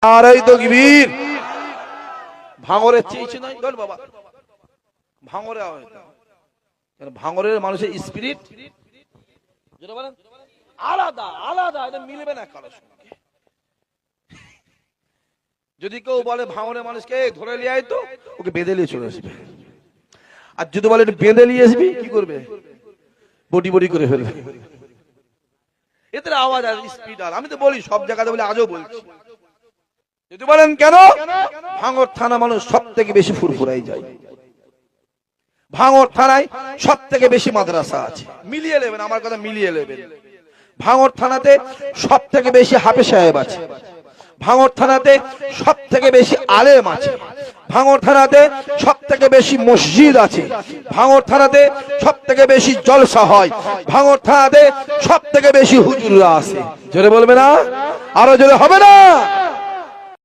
আর এই তো গিবির ভাঙরের চেয়েছে নাই বল বাবা ভাঙরে ভাঙরের মানুষের স্পিরিট যেটা বলেন আলাদা আলাদা, এটা মিলবে না কারোর সঙ্গে। যদি কেউ বলে ভাঙরের মানুষকে ধরে নিয়ে আয় তো, ওকে বেঁধে নিয়ে চলে আসবে। আর যদি বলে বেঁধে নিয়ে আসবি, কি করবে? বটি বটি করে ফেলবে। এদের আওয়াজ আর স্পিড আর, আমি তো বলি সব জায়গাতে বলে, আজও বলছি। যদি বলেন কেন, ভাঙর থানা মানুষ সব থেকে বেশি ফুরফুরাই যায়। ভাঙর থানায় সব থেকে বেশি মাদ্রাসা আছে, মিলিয়ে নেবেন আমার কথা, মিলিয়ে নেবেন। ভাঙর থানাতে সব থেকে বেশি হাফেজ সাহেব আছে, ভাঙর থানাতে সব থেকে বেশি আলেম আছে, ভাঙর থানাতে সব থেকে বেশি মসজিদ আছে, ভাঙর থানাতে সব থেকে বেশি জলসা হয়, ভাঙর থানাতে সব থেকে বেশি হুজুররা আছে। জোরে বলবে না? আরো জোরে হবে না?